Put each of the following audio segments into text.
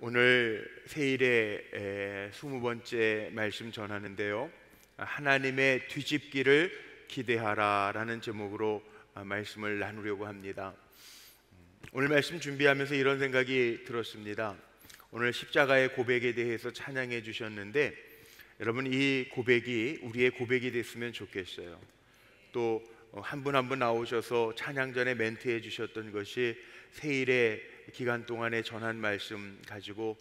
오늘 세일의 20번째 말씀 전하는데요, 하나님의 뒤집기를 기대하라라는 제목으로 말씀을 나누려고 합니다. 오늘 말씀 준비하면서 이런 생각이 들었습니다. 오늘 십자가의 고백에 대해서 찬양해 주셨는데, 여러분, 이 고백이 우리의 고백이 됐으면 좋겠어요. 또 한 분 한 분 나오셔서 찬양 전에 멘트해 주셨던 것이 세일의 기간 동안에 전한 말씀 가지고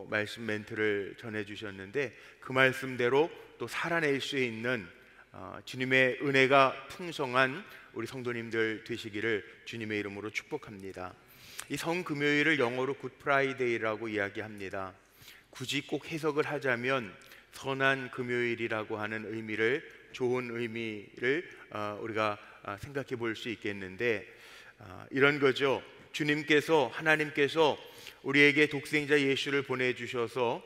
말씀 멘트를 전해 주셨는데, 그 말씀대로 또 살아낼 수 있는 주님의 은혜가 풍성한 우리 성도님들 되시기를 주님의 이름으로 축복합니다. 이 성금요일을 영어로 굿 프라이데이라고 이야기합니다. 굳이 꼭 해석을 하자면 선한 금요일이라고 하는 의미를, 좋은 의미를 우리가 생각해 볼 수 있겠는데, 이런 거죠. 하나님께서 우리에게 독생자 예수를 보내주셔서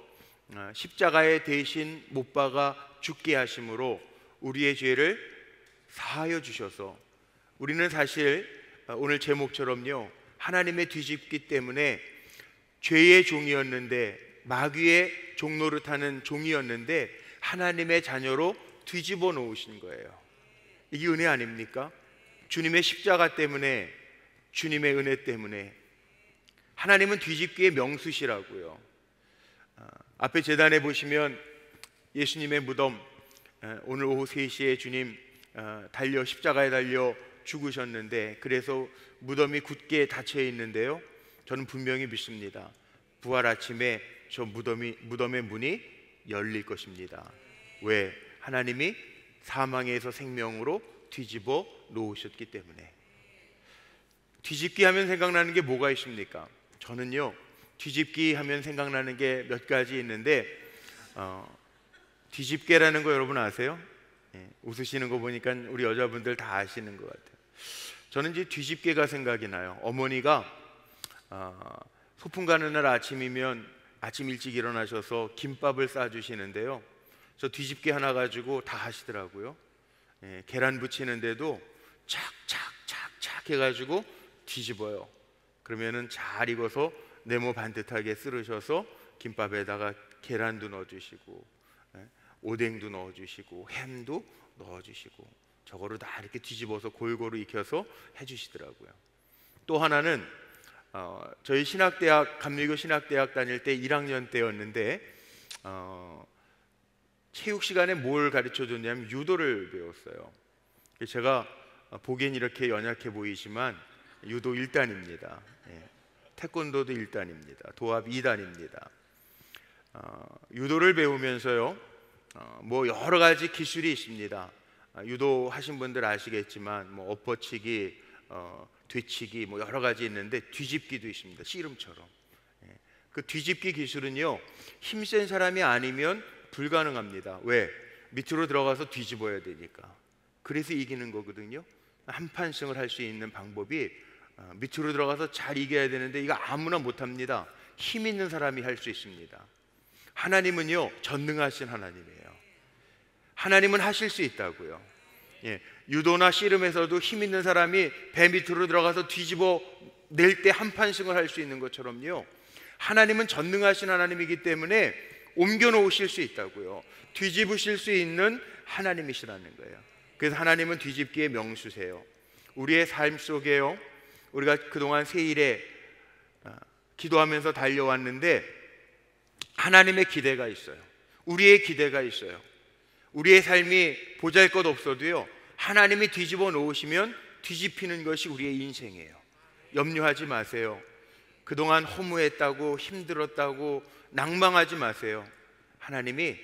십자가에 대신 못 박아 죽게 하심으로 우리의 죄를 사하여 주셔서, 우리는 사실 오늘 제목처럼요, 하나님의 뒤집기 때문에 죄의 종이었는데, 마귀의 종노릇하는 종이었는데 하나님의 자녀로 뒤집어 놓으신 거예요. 이게 은혜 아닙니까? 주님의 십자가 때문에, 주님의 은혜 때문에. 하나님은 뒤집기의 명수시라고요. 앞에 제단에 보시면 예수님의 무덤, 오늘 오후 3시에 주님 십자가에 달려 죽으셨는데, 그래서 무덤이 굳게 닫혀 있는데요, 저는 분명히 믿습니다. 부활 아침에 저 무덤의 문이 열릴 것입니다. 왜? 하나님이 사망에서 생명으로 뒤집어 놓으셨기 때문에. 뒤집기 하면 생각나는 게 뭐가 있습니까? 저는요, 뒤집기 하면 생각나는 게 몇 가지 있는데, 뒤집개라는 거 여러분 아세요? 웃으시는 거 보니까 우리 여자분들 다 아시는 것 같아요. 저는 이제 뒤집개가 생각이 나요. 어머니가 소풍 가는 날 아침이면 아침 일찍 일어나셔서 김밥을 싸주시는데요, 저 뒤집개 하나 가지고 다 하시더라고요. 계란 부치는데도 착착착착 해가지고 뒤집어요. 그러면은 잘 익어서 네모 반듯하게 썰으셔서 김밥에다가 계란도 넣어주시고, 오뎅도 넣어주시고, 햄도 넣어주시고, 저거를 다 이렇게 뒤집어서 골고루 익혀서 해주시더라고요. 또 하나는 저희 감리교 신학대학 다닐 때 1학년 때였는데, 체육 시간에 뭘 가르쳐 줬냐면 유도를 배웠어요. 제가 보기엔 이렇게 연약해 보이지만 유도 1단입니다. 태권도도 1단입니다. 도합 2단입니다. 유도를 배우면서요, 뭐 여러 가지 기술이 있습니다. 유도 하신 분들 아시겠지만 뭐 엎어치기, 뒤치기, 뭐 여러 가지 있는데 뒤집기도 있습니다. 씨름처럼. 그 뒤집기 기술은요, 힘센 사람이 아니면 불가능합니다. 왜? 밑으로 들어가서 뒤집어야 되니까. 그래서 이기는 거거든요. 한판승을 할 수 있는 방법이 밑으로 들어가서 잘 이겨야 되는데, 이거 아무나 못합니다. 힘 있는 사람이 할 수 있습니다. 하나님은요, 전능하신 하나님이에요. 하나님은 하실 수 있다고요. 유도나 씨름에서도 힘 있는 사람이 배 밑으로 들어가서 뒤집어 낼 때 한판승을 할 수 있는 것처럼요, 하나님은 전능하신 하나님이기 때문에 옮겨 놓으실 수 있다고요. 뒤집으실 수 있는 하나님이시라는 거예요. 그래서 하나님은 뒤집기의 명수세요. 우리의 삶 속에요, 우리가 그동안 세일에 기도하면서 달려왔는데 하나님의 기대가 있어요. 우리의 기대가 있어요. 우리의 삶이 보잘것없어도요, 하나님이 뒤집어 놓으시면 뒤집히는 것이 우리의 인생이에요. 염려하지 마세요. 그동안 허무했다고, 힘들었다고 낭망하지 마세요. 하나님이,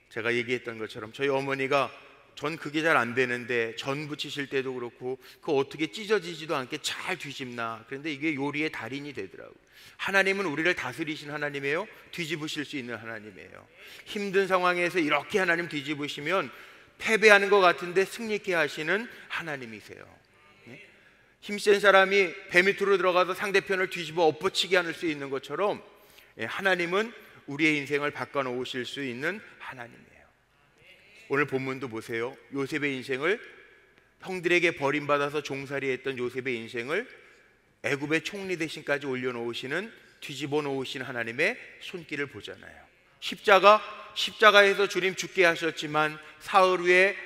제가 얘기했던 것처럼 저희 어머니가 전 그게 잘 안 되는데 전 부치실 때도 그렇고 그거 어떻게 찢어지지도 않게 잘 뒤집나, 그런데 이게 요리의 달인이 되더라고요. 하나님은 우리를 다스리신 하나님이에요. 뒤집으실 수 있는 하나님이에요. 힘든 상황에서 이렇게 하나님 뒤집으시면 패배하는 것 같은데 승리케 하시는 하나님이세요. 힘센 사람이 배 밑으로 들어가서 상대편을 뒤집어 엎어치게 할 수 있는 것처럼, 하나님은 우리의 인생을 바꿔놓으실 수 있는 하나님이에요. 오늘 본문도 보세요. 요셉의 인생을, 형들에게 버림받아서 종살이했던 요셉의 인생을 애굽의 총리 대신까지 올려놓으시는 뒤집어 놓으신 하나님의 손길을 보잖아요. 십자가에서 주님 죽게 하셨지만 사흘 후에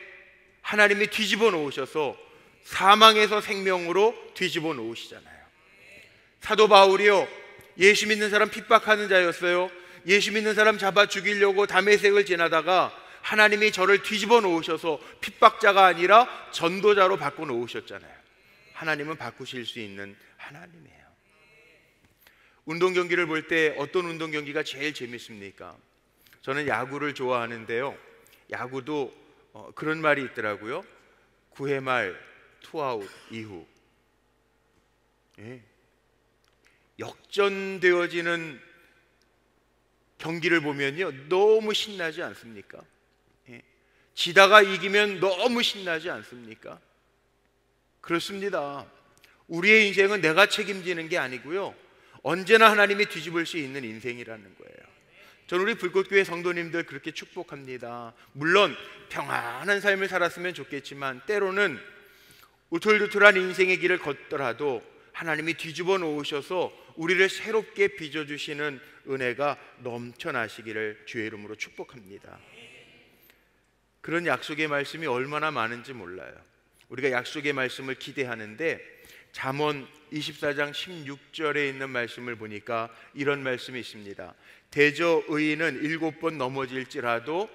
하나님이 뒤집어 놓으셔서 사망에서 생명으로 뒤집어 놓으시잖아요. 사도 바울이요, 예수 믿는 사람 핍박하는 자였어요. 예수 믿는 사람 잡아 죽이려고 다메섹을 지나다가 하나님이 저를 뒤집어 놓으셔서 핍박자가 아니라 전도자로 바꿔 놓으셨잖아요. 하나님은 바꾸실 수 있는 하나님이에요. 운동 경기를 볼 때 어떤 운동 경기가 제일 재밌습니까? 저는 야구를 좋아하는데요, 야구도 그런 말이 있더라고요. 9회 말 투아웃 이후 역전되어지는 경기를 보면요, 너무 신나지 않습니까? 지다가 이기면 너무 신나지 않습니까? 그렇습니다. 우리의 인생은 내가 책임지는 게 아니고요, 언제나 하나님이 뒤집을 수 있는 인생이라는 거예요. 저는 우리 불꽃교회 성도님들 그렇게 축복합니다. 물론 평안한 삶을 살았으면 좋겠지만 때로는 우툴투툴한 인생의 길을 걷더라도 하나님이 뒤집어 놓으셔서 우리를 새롭게 빚어주시는 은혜가 넘쳐나시기를 주의 이름으로 축복합니다. 그런 약속의 말씀이 얼마나 많은지 몰라요. 우리가 약속의 말씀을 기대하는데 잠언 24장 16절에 있는 말씀을 보니까 이런 말씀이 있습니다. 대저 의인은 7번 넘어질지라도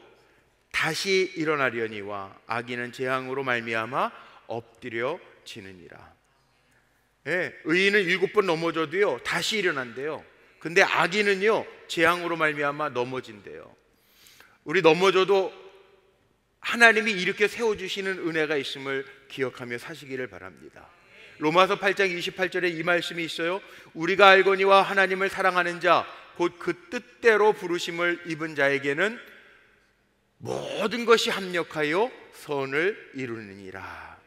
다시 일어나려니와 악인은 재앙으로 말미암아 엎드려지느니라. 의인은 7번 넘어져도요 다시 일어난대요. 근데 악인은요 재앙으로 말미암아 넘어진대요. 우리 넘어져도 하나님이 이렇게 세워주시는 은혜가 있음을 기억하며 사시기를 바랍니다. 로마서 8장 28절에 이 말씀이 있어요. 우리가 알거니와 하나님을 사랑하는 자 곧 그 뜻대로 부르심을 입은 자에게는 모든 것이 합력하여 선을 이루느니라.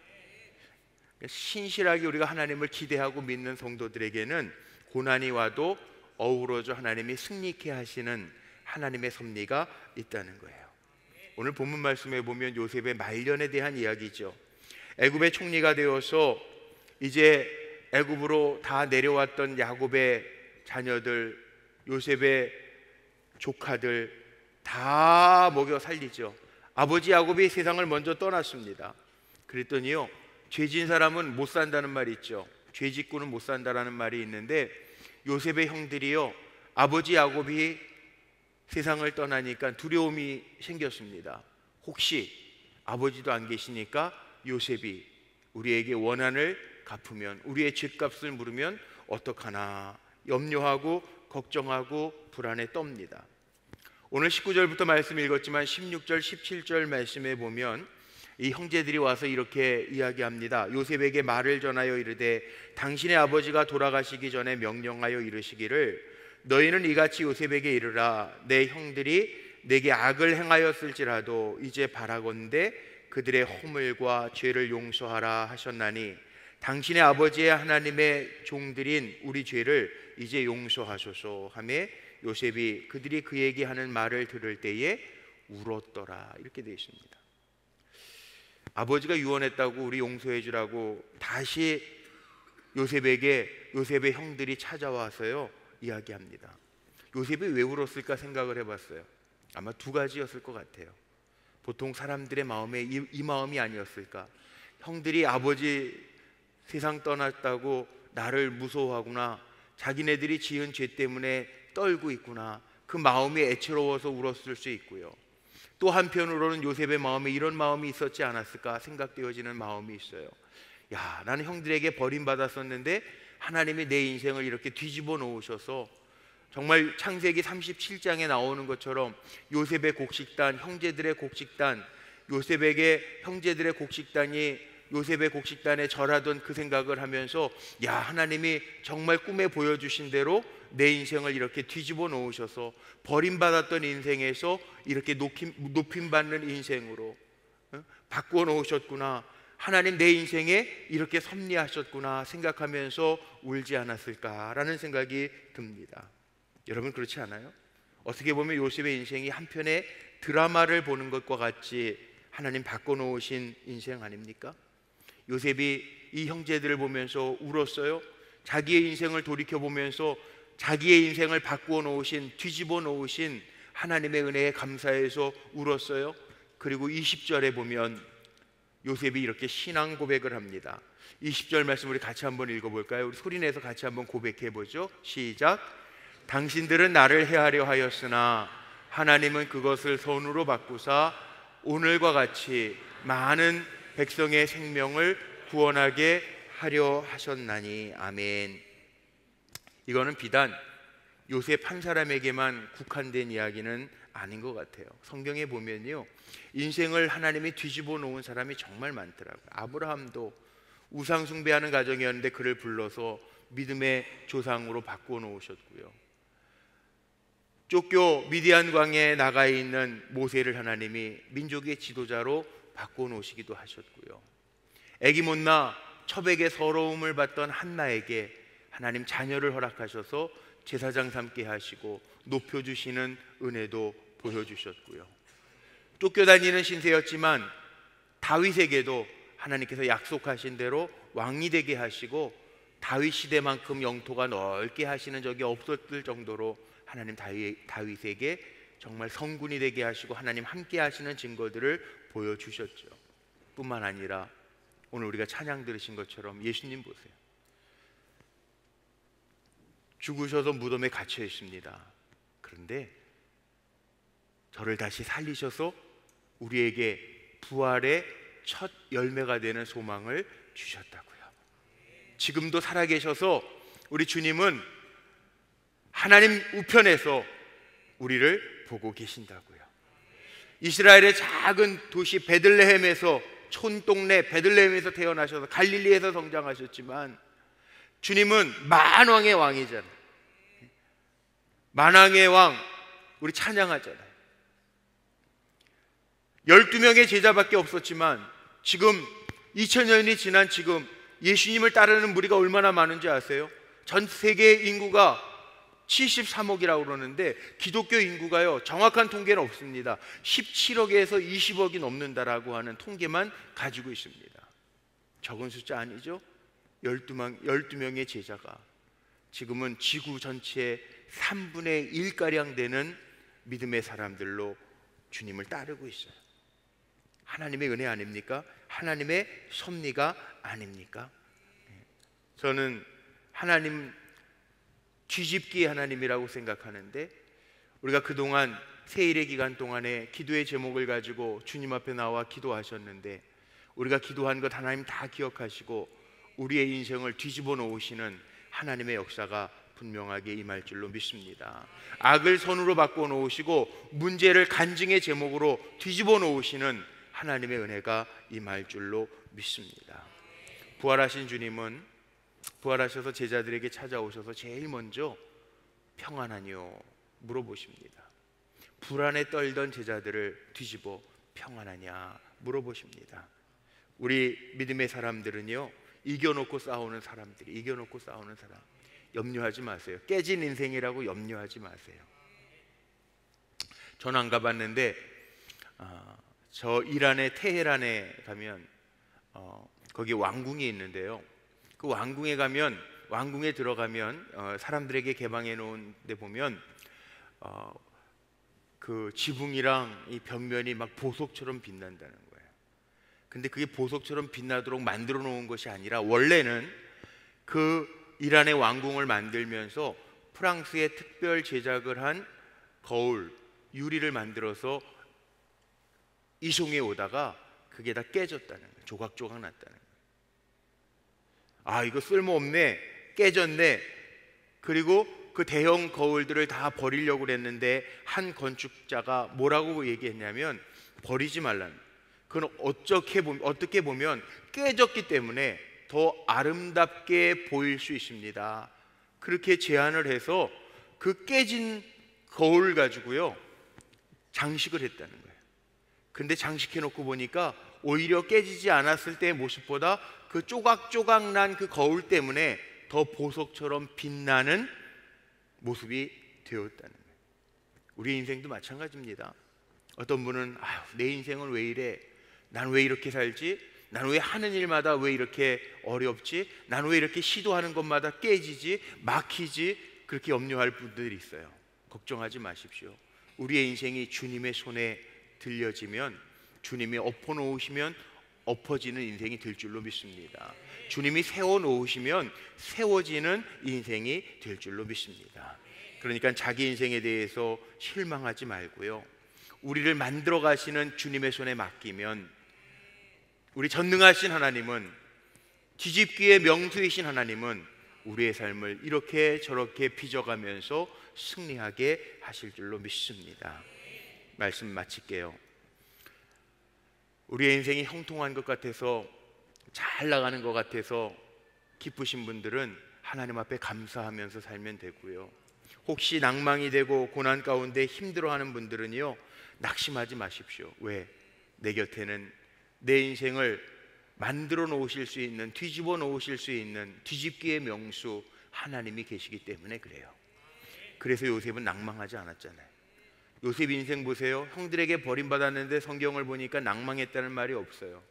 신실하게 우리가 하나님을 기대하고 믿는 성도들에게는 고난이 와도 어우러져 하나님이 승리케 하시는 하나님의 섭리가 있다는 거예요. 오늘 본문 말씀에 보면 요셉의 말년에 대한 이야기죠. 애굽의 총리가 되어서 이제 애굽으로 다 내려왔던 야곱의 자녀들, 요셉의 조카들 다 먹여 살리죠. 아버지 야곱이 세상을 먼저 떠났습니다. 그랬더니요, 죄진 사람은 못 산다는 말이 있죠. 죄 짓고는 못 산다라는 말이 있는데 요셉의 형들이요, 아버지 야곱이 세상을 떠나니까 두려움이 생겼습니다. 혹시 아버지도 안 계시니까 요셉이 우리에게 원한을 갚으면, 우리의 죗값을 물으면 어떡하나 염려하고 걱정하고 불안에 떱니다. 오늘 19절부터 말씀 읽었지만 16절 17절 말씀에 보면 이 형제들이 와서 이렇게 이야기합니다. 요셉에게 말을 전하여 이르되 당신의 아버지가 돌아가시기 전에 명령하여 이르시기를 너희는 이같이 요셉에게 이르라. 내 형들이 내게 악을 행하였을지라도 이제 바라건대 그들의 허물과 죄를 용서하라 하셨나니 당신의 아버지의 하나님의 종들인 우리 죄를 이제 용서하소서 하며 요셉이 그들이 그에게 하는 말을 들을 때에 울었더라. 이렇게 되어 있습니다. 아버지가 유언했다고 우리 용서해 주라고 다시 요셉의 형들이 찾아와서요 이야기합니다. 요셉이 왜 울었을까 생각을 해봤어요. 아마 두 가지였을 것 같아요. 보통 사람들의 마음에 이 마음이 아니었을까. 형들이 아버지 세상 떠났다고 나를 무서워하구나, 자기네들이 지은 죄 때문에 떨고 있구나, 그 마음이 애처로워서 울었을 수 있고요. 또 한편으로는 요셉의 마음에 이런 마음이 있었지 않았을까 생각되어지는 마음이 있어요. 야, 나는 형들에게 버림받았었는데 하나님이 내 인생을 이렇게 뒤집어 놓으셔서 정말 창세기 37장에 나오는 것처럼 요셉의 곡식단, 형제들의 곡식단, 요셉에게 형제들의 곡식단이 요셉의 곡식단에 절하던 그 생각을 하면서 야, 하나님이 정말 꿈에 보여주신 대로 내 인생을 이렇게 뒤집어 놓으셔서 버림받았던 인생에서 이렇게 높임받는 인생으로 바꾸어 놓으셨구나, 하나님 내 인생에 이렇게 섭리하셨구나 생각하면서 울지 않았을까라는 생각이 듭니다. 여러분 그렇지 않아요? 어떻게 보면 요셉의 인생이 한편의 드라마를 보는 것과 같이 하나님 바꿔놓으신 인생 아닙니까? 요셉이 이 형제들을 보면서 울었어요. 자기의 인생을 돌이켜보면서 자기의 인생을 바꾸어 놓으신, 뒤집어 놓으신 하나님의 은혜에 감사해서 울었어요. 그리고 20절에 보면 요셉이 이렇게 신앙 고백을 합니다. 20절 말씀 우리 같이 한번 읽어볼까요? 우리 소리내서 같이 한번 고백해보죠. 시작. 당신들은 나를 해하려 하였으나 하나님은 그것을 선으로 바꾸사 오늘과 같이 많은 백성의 생명을 구원하게 하려 하셨나니. 아멘. 이거는 비단 요셉 한 사람에게만 국한된 이야기는 아닌 것 같아요. 성경에 보면요, 인생을 하나님이 뒤집어 놓은 사람이 정말 많더라고요. 아브라함도 우상 숭배하는 가정이었는데 그를 불러서 믿음의 조상으로 바꾸어 놓으셨고요. 쫓겨 미디안 광야에 나가 있는 모세를 하나님이 민족의 지도자로 바꾸어 놓으시기도 하셨고요. 애기 못나 첩에게 서러움을 받던 한나에게 하나님 자녀를 허락하셔서 제사장 삼게 하시고 높여주시는 은혜도 보여주셨고요. 쫓겨다니는 신세였지만 다윗에게도 하나님께서 약속하신 대로 왕이 되게 하시고 다윗 시대만큼 영토가 넓게 하시는 적이 없었을 정도로 하나님 다윗에게 정말 성군이 되게 하시고 하나님 함께 하시는 증거들을 보여주셨죠. 뿐만 아니라 오늘 우리가 찬양 들으신 것처럼 예수님 보세요. 죽으셔서 무덤에 갇혀 있습니다. 그런데 저를 다시 살리셔서 우리에게 부활의 첫 열매가 되는 소망을 주셨다고요. 지금도 살아계셔서 우리 주님은 하나님 우편에서 우리를 보고 계신다고요. 이스라엘의 작은 도시 베들레헴에서, 촌동네 베들레헴에서 태어나셔서 갈릴리에서 성장하셨지만 주님은 만왕의 왕이잖아요. 만왕의 왕, 우리 찬양하잖아요. 12명의 제자밖에 없었지만 지금 2000년이 지난 지금 예수님을 따르는 무리가 얼마나 많은지 아세요? 전 세계 인구가 73억이라고 그러는데 기독교 인구가요, 정확한 통계는 없습니다. 17억에서 20억이 넘는다라고 하는 통계만 가지고 있습니다. 적은 숫자 아니죠? 12명의 제자가 지금은 지구 전체의 3분의 1가량 되는 믿음의 사람들로 주님을 따르고 있어요. 하나님의 은혜 아닙니까? 하나님의 섭리가 아닙니까? 저는 하나님 뒤집기의 하나님이라고 생각하는데, 우리가 그동안 세일의 기간 동안에 기도의 제목을 가지고 주님 앞에 나와 기도하셨는데 우리가 기도한 것 하나님 다 기억하시고 우리의 인생을 뒤집어 놓으시는 하나님의 역사가 분명하게 임할 줄로 믿습니다. 악을 선으로 바꿔 놓으시고 문제를 간증의 제목으로 뒤집어 놓으시는 하나님의 은혜가 임할 줄로 믿습니다. 부활하신 주님은 부활하셔서 제자들에게 찾아오셔서 제일 먼저 평안하뇨 물어보십니다. 불안에 떨던 제자들을 뒤집어 평안하냐 물어보십니다. 우리 믿음의 사람들은요, 이겨놓고 싸우는 사람들이, 이겨놓고 싸우는 사람, 염려하지 마세요. 깨진 인생이라고 염려하지 마세요. 저는 안 가봤는데 저 이란의 테헤란에 가면 거기 왕궁이 있는데요, 그 왕궁에 가면, 왕궁에 들어가면 사람들에게 개방해 놓은 데 보면 그 지붕이랑 이 벽면이 막 보석처럼 빛난다는 거예요. 근데 그게 보석처럼 빛나도록 만들어 놓은 것이 아니라 원래는 그 이란의 왕궁을 만들면서 프랑스에 특별 제작을 한 거울, 유리를 만들어서 이송해 오다가 그게 다 깨졌다는 거예요. 조각조각 났다는 거예요. 아, 이거 쓸모없네, 깨졌네. 그리고 그 대형 거울들을 다 버리려고 그랬는데 한 건축자가 뭐라고 얘기했냐면 버리지 말라는, 그건 어떻게 보면 깨졌기 때문에 더 아름답게 보일 수 있습니다. 그렇게 제안을 해서 그 깨진 거울 가지고요 장식을 했다는 거예요. 근데 장식해 놓고 보니까 오히려 깨지지 않았을 때의 모습보다 그 조각조각 난 그 거울 때문에 더 보석처럼 빛나는 모습이 되었다는 거예요. 우리 인생도 마찬가지입니다. 어떤 분은 내 인생은 왜 이래? 난 왜 이렇게 살지? 난 왜 하는 일마다 왜 이렇게 어렵지? 난 왜 이렇게 시도하는 것마다 깨지지? 막히지? 그렇게 염려할 분들이 있어요. 걱정하지 마십시오. 우리의 인생이 주님의 손에 들려지면, 주님이 엎어놓으시면 엎어지는 인생이 될 줄로 믿습니다. 주님이 세워놓으시면 세워지는 인생이 될 줄로 믿습니다. 그러니까 자기 인생에 대해서 실망하지 말고요, 우리를 만들어 가시는 주님의 손에 맡기면, 우리 전능하신 하나님은, 뒤집기의 명수이신 하나님은 우리의 삶을 이렇게 저렇게 빚어가면서 승리하게 하실 줄로 믿습니다. 말씀 마칠게요. 우리의 인생이 형통한 것 같아서, 잘 나가는 것 같아서 기쁘신 분들은 하나님 앞에 감사하면서 살면 되고요, 혹시 낭망이 되고 고난 가운데 힘들어하는 분들은요, 낙심하지 마십시오. 왜? 내 곁에는 내 인생을 만들어 놓으실 수 있는, 뒤집어 놓으실 수 있는 뒤집기의 명수 하나님이 계시기 때문에 그래요. 그래서 요셉은 낭망하지 않았잖아요. 요셉 인생 보세요. 형들에게 버림받았는데 성경을 보니까 낭망했다는 말이 없어요.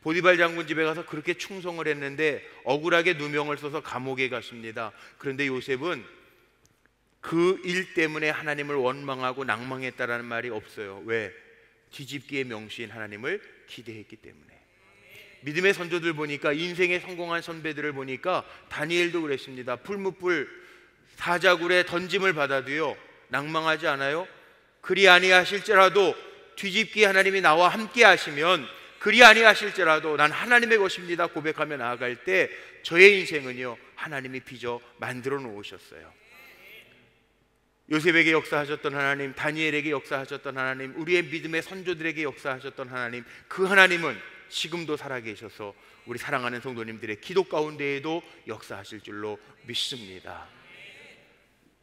보디발 장군 집에 가서 그렇게 충성을 했는데 억울하게 누명을 써서 감옥에 갔습니다. 그런데 요셉은 그 일 때문에 하나님을 원망하고 낭망했다라는 말이 없어요. 왜? 뒤집기의 명수인 하나님을 기대했기 때문에. 믿음의 선조들 보니까, 인생에 성공한 선배들을 보니까 다니엘도 그랬습니다. 풀무불 사자굴에 던짐을 받아도요 낭망하지 않아요. 그리 아니하실지라도, 뒤집기 하나님이 나와 함께 하시면 그리 아니하실지라도 난 하나님의 것입니다 고백하며 나아갈 때 저의 인생은요 하나님이 빚어 만들어 놓으셨어요. 요셉에게 역사하셨던 하나님, 다니엘에게 역사하셨던 하나님, 우리의 믿음의 선조들에게 역사하셨던 하나님, 그 하나님은 지금도 살아계셔서 우리 사랑하는 성도님들의 기도 가운데에도 역사하실 줄로 믿습니다.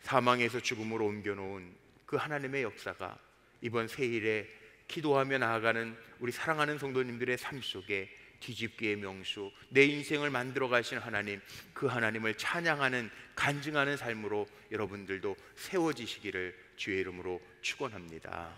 사망에서 죽음으로 옮겨놓은 그 하나님의 역사가 이번 새일에 기도하며 나아가는 우리 사랑하는 성도님들의 삶 속에 뒤집기의 명수, 내 인생을 만들어 가신 하나님, 그 하나님을 찬양하는, 간증하는 삶으로 여러분들도 세워지시기를 주의 이름으로 축원합니다.